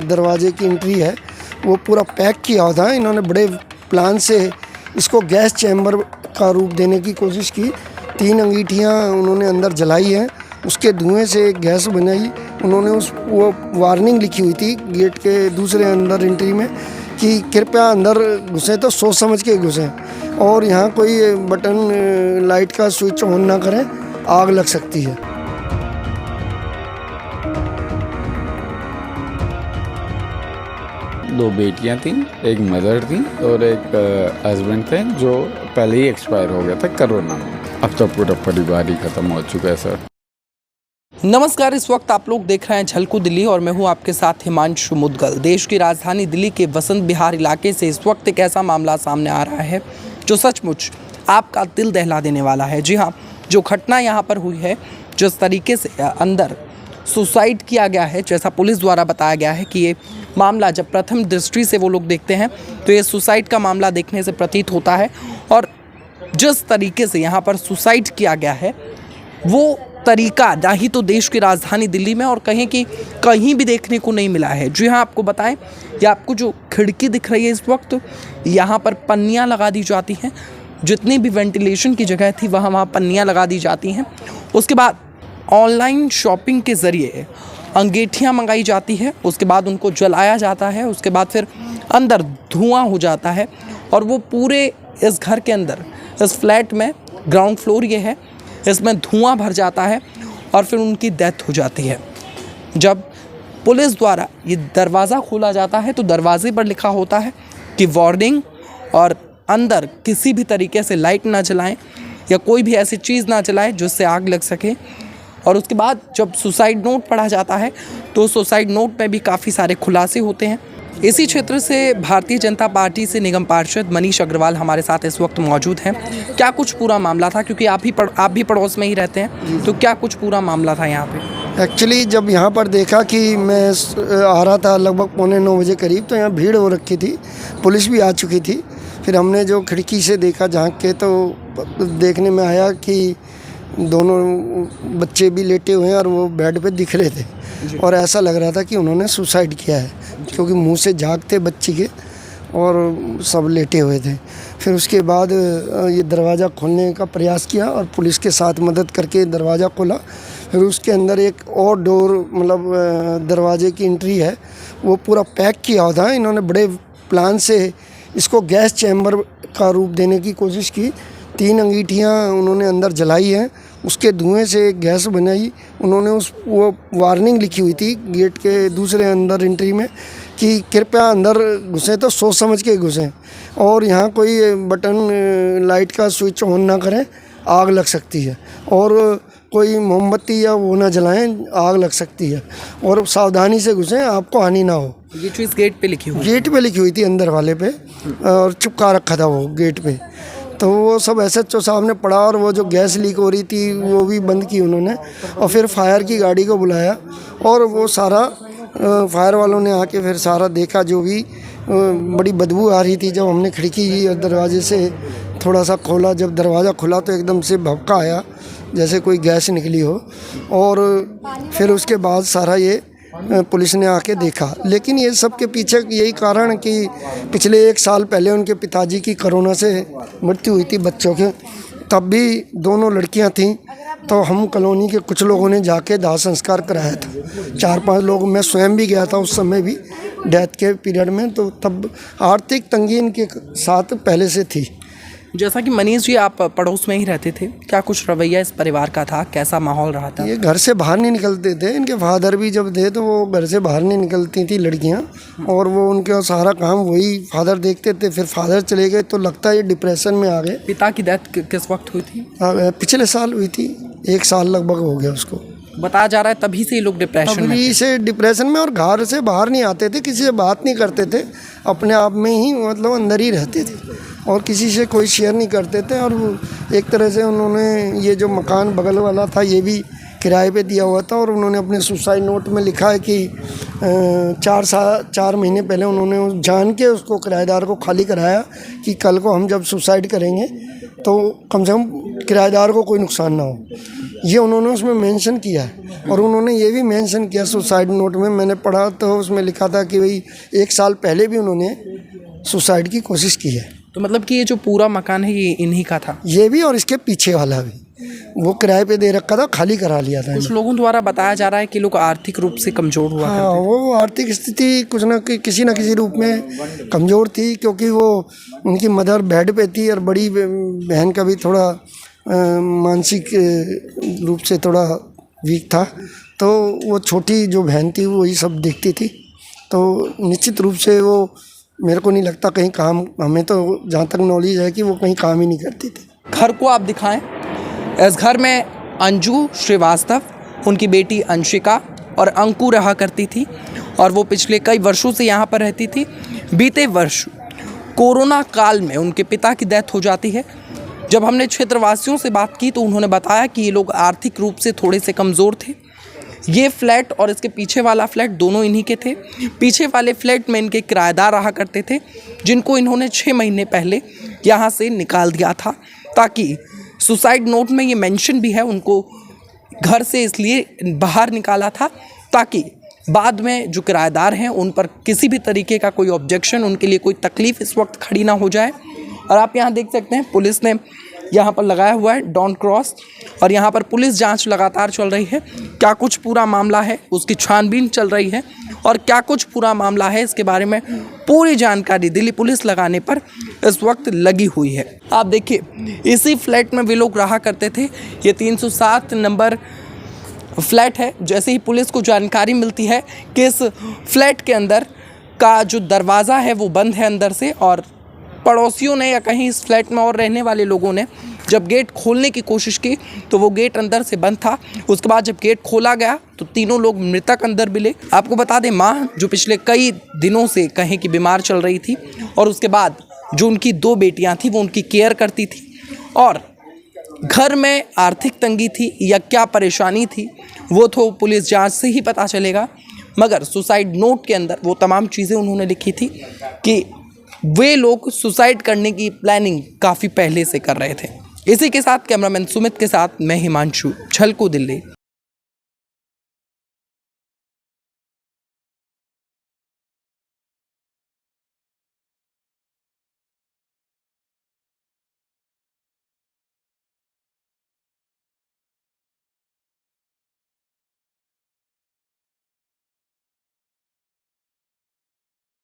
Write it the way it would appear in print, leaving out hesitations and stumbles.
दरवाजे की एंट्री है वो पूरा पैक किया हुआ था। इन्होंने बड़े प्लान से इसको गैस चैम्बर का रूप देने की कोशिश की। 3 अंगीठियाँ उन्होंने अंदर जलाई हैं, उसके धुएं से गैस बनाई। उन्होंने वो वार्निंग लिखी हुई थी गेट के दूसरे अंदर एंट्री में कि कृपया अंदर घुसें तो सोच समझ के घुसें और यहाँ कोई बटन लाइट का स्विच ऑन ना करें, आग लग सकती है। दो बेटियां थीं, एक मदर थी और एक हस्बैंड थे जो पहले ही एक्सपायर हो गया था कोरोना में। अब तो पूरा परिवार ही खत्म हो चुका है सर। नमस्कार, इस वक्त आप लोग देख रहे हैं झलकू दिल्ली और मैं हूं आपके साथ हिमांशु मुदगल। देश की राजधानी दिल्ली के वसंत विहार इलाके से इस वक्त एक ऐसा मामला सामने आ रहा है जो सचमुच आपका दिल दहला देने वाला है। जी हाँ, जो घटना यहाँ पर हुई है, जिस तरीके से अंदर सुसाइड किया गया है, जैसा पुलिस द्वारा बताया गया है कि ये मामला जब प्रथम दृष्टि से वो लोग देखते हैं तो ये सुसाइड का मामला देखने से प्रतीत होता है। और जिस तरीके से यहाँ पर सुसाइड किया गया है वो तरीका ना ही तो देश की राजधानी दिल्ली में और कहीं की कहीं भी देखने को नहीं मिला है। जी हाँ, आपको बताएं, ये आपको जो खिड़की दिख रही है इस वक्त, यहाँ पर पन्नियाँ लगा दी जाती हैं। जितनी भी वेंटिलेशन की जगह थी वहाँ पन्नियाँ लगा दी जाती हैं। उसके बाद ऑनलाइन शॉपिंग के ज़रिए अंगीठियाँ मंगाई जाती है, उसके बाद उनको जलाया जाता है, उसके बाद फिर अंदर धुआं हो जाता है और वो पूरे इस घर के अंदर, इस फ्लैट में ग्राउंड फ्लोर ये है, इसमें धुआं भर जाता है और फिर उनकी डेथ हो जाती है। जब पुलिस द्वारा ये दरवाज़ा खोला जाता है तो दरवाजे पर लिखा होता है कि वार्निंग और अंदर किसी भी तरीके से लाइट ना जलाएं या कोई भी ऐसी चीज़ ना जलाएं जिससे आग लग सके। और उसके बाद जब सुसाइड नोट पढ़ा जाता है तो सुसाइड नोट में भी काफ़ी सारे खुलासे होते हैं। इसी क्षेत्र से भारतीय जनता पार्टी से निगम पार्षद मनीष अग्रवाल हमारे साथ इस वक्त मौजूद हैं। क्या कुछ पूरा मामला था, क्योंकि आप भी पड़ोस में ही रहते हैं, तो क्या कुछ पूरा मामला था यहाँ पे? एक्चुअली जब यहाँ पर देखा कि मैं आ रहा था लगभग 8:45 बजे करीब, तो यहाँ भीड़ हो रखी थी, पुलिस भी आ चुकी थी। फिर हमने जो खिड़की से देखा झांक के तो देखने में आया कि दोनों बच्चे भी लेटे हुए हैं और वो बेड पे दिख रहे थे और ऐसा लग रहा था कि उन्होंने सुसाइड किया है, क्योंकि मुंह से झाग थे बच्ची के और सब लेटे हुए थे। फिर उसके बाद ये दरवाज़ा खोलने का प्रयास किया और पुलिस के साथ मदद करके दरवाज़ा खोला। फिर उसके अंदर एक और डोर, मतलब दरवाजे की एंट्री है वो पूरा पैक किया हुआ था। इन्होंने बड़े प्लान से इसको गैस चैम्बर का रूप देने की कोशिश की। 3 अंगीठियाँ उन्होंने अंदर जलाई हैं, उसके धुएं से गैस बनाई। उन्होंने वो वार्निंग लिखी हुई थी गेट के दूसरे अंदर एंट्री में कि कृपया अंदर घुसें तो सोच समझ के घुसें और यहाँ कोई बटन लाइट का स्विच ऑन ना करें, आग लग सकती है। और कोई मोमबत्ती या वो ना जलाएं, आग लग सकती है। और सावधानी से घुसें, आपको हानि ना हो। ये चीज़ गेट पे लिखी हुई थी अंदर वाले पे, और चिपका रखा था वो गेट पे। तो वो सब SHO साहब ने पढ़ा और वो जो गैस लीक हो रही थी वो भी बंद की उन्होंने। और फिर फायर की गाड़ी को बुलाया और वो सारा फायर वालों ने आके फिर सारा देखा। जो भी बड़ी बदबू आ रही थी, जब हमने खिड़की और दरवाजे से थोड़ा सा खोला, जब दरवाज़ा खुला तो एकदम से भभका आया जैसे कोई गैस निकली हो। और फिर उसके बाद सारा ये पुलिस ने आके देखा। लेकिन ये सब के पीछे यही कारण कि पिछले 1 साल पहले उनके पिताजी की कोरोना से मृत्यु हुई थी बच्चों के, तब भी दोनों लड़कियां थीं। तो हम कॉलोनी के कुछ लोगों ने जाके दाह संस्कार कराया था, 4-5 लोग, मैं स्वयं भी गया था उस समय भी डेथ के पीरियड में। तो तब आर्थिक तंगी इनके साथ पहले से थी। जैसा कि मनीष जी, आप पड़ोस में ही रहते थे, क्या कुछ रवैया इस परिवार का था, कैसा माहौल रहा था? ये घर से बाहर नहीं निकलते थे। इनके फादर भी जब थे तो वो घर से बाहर नहीं निकलती थी लड़कियां, और वो उनका सारा काम वही फादर देखते थे। फिर फादर चले गए तो लगता है ये डिप्रेशन में आ गए। पिता की डेथ किस वक्त हुई थी? पिछले साल हुई थी, 1 साल लगभग हो गया उसको। बताया जा रहा है तभी से ये लोग डिप्रेशन में और घर से बाहर नहीं आते थे, किसी से बात नहीं करते थे, अपने आप में ही मतलब अंदर ही रहते थे और किसी से कोई शेयर नहीं करते थे। और एक तरह से उन्होंने ये जो मकान बगल वाला था ये भी किराए पे दिया हुआ था और उन्होंने अपने सुसाइड नोट में लिखा है कि 4 महीने पहले उन्होंने जान के उसको किराएदार को खाली कराया कि कल को हम जब सुसाइड करेंगे तो कम से कम किराएदार को कोई नुकसान ना हो। ये उन्होंने उसमें मेंशन किया है। और उन्होंने ये भी मेंशन किया सुसाइड नोट में, मैंने पढ़ा तो उसमें लिखा था कि भाई 1 साल पहले भी उन्होंने सुसाइड की कोशिश की है। तो मतलब कि ये जो पूरा मकान है ये इन्हीं का था? ये भी और इसके पीछे वाला भी, वो किराए पे दे रखा था, खाली करा लिया था। कुछ लोगों द्वारा बताया जा रहा है कि लोग आर्थिक रूप से कमजोर हुआ हाँ, वो आर्थिक स्थिति कुछ ना किसी न किसी रूप में कमज़ोर थी, क्योंकि वो उनकी मदर बेड पे थी और बड़ी बहन का भी थोड़ा मानसिक रूप से थोड़ा वीक था। तो वो छोटी जो बहन थी वही सब देखती थी। तो निश्चित रूप से वो, मेरे को नहीं लगता कहीं काम, हमें तो जहाँ तक नॉलेज है कि वो कहीं काम ही नहीं करती थी। घर को आप दिखाएं। इस घर में अंजू श्रीवास्तव, उनकी बेटी अंशिका और अंकु रहा करती थी और वो पिछले कई वर्षों से यहाँ पर रहती थी। बीते वर्ष कोरोना काल में उनके पिता की डेथ हो जाती है। जब हमने क्षेत्रवासियों से बात की तो उन्होंने बताया कि ये लोग आर्थिक रूप से थोड़े से कमज़ोर थे। ये फ्लैट और इसके पीछे वाला फ्लैट दोनों इन्हीं के थे। पीछे वाले फ्लैट में इनके किराएदार रहा करते थे, जिनको इन्होंने 6 महीने पहले यहाँ से निकाल दिया था, ताकि सुसाइड नोट में ये मेंशन भी है, उनको घर से इसलिए बाहर निकाला था ताकि बाद में जो किराएदार हैं उन पर किसी भी तरीके का कोई ऑब्जेक्शन, उनके लिए कोई तकलीफ़ इस वक्त खड़ी ना हो जाए। और आप यहाँ देख सकते हैं पुलिस ने यहाँ पर लगाया हुआ है डॉन क्रॉस, और यहाँ पर पुलिस जांच लगातार चल रही है। क्या कुछ पूरा मामला है उसकी छानबीन चल रही है, और क्या कुछ पूरा मामला है इसके बारे में पूरी जानकारी दिल्ली पुलिस लगाने पर इस वक्त लगी हुई है। आप देखिए, इसी फ्लैट में वे लोग रहा करते थे। ये 307 नंबर फ्लैट है। जैसे ही पुलिस को जानकारी मिलती है कि इस फ्लैट के अंदर का जो दरवाज़ा है वो बंद है अंदर से, और पड़ोसियों ने या कहीं इस फ्लैट में और रहने वाले लोगों ने जब गेट खोलने की कोशिश की तो वो गेट अंदर से बंद था। उसके बाद जब गेट खोला गया तो तीनों लोग मृतक अंदर मिले। आपको बता दें, माँ जो पिछले कई दिनों से कहीं की बीमार चल रही थी, और उसके बाद जो उनकी 2 बेटियां थी वो उनकी केयर करती थी, और घर में आर्थिक तंगी थी या क्या परेशानी थी वो तो पुलिस जांच से ही पता चलेगा। मगर सुसाइड नोट के अंदर वो तमाम चीज़ें उन्होंने लिखी थी कि वे लोग सुसाइड करने की प्लानिंग काफ़ी पहले से कर रहे थे। इसी के साथ कैमरामैन सुमित के साथ मैं हिमांशु, झलको दिल्ली।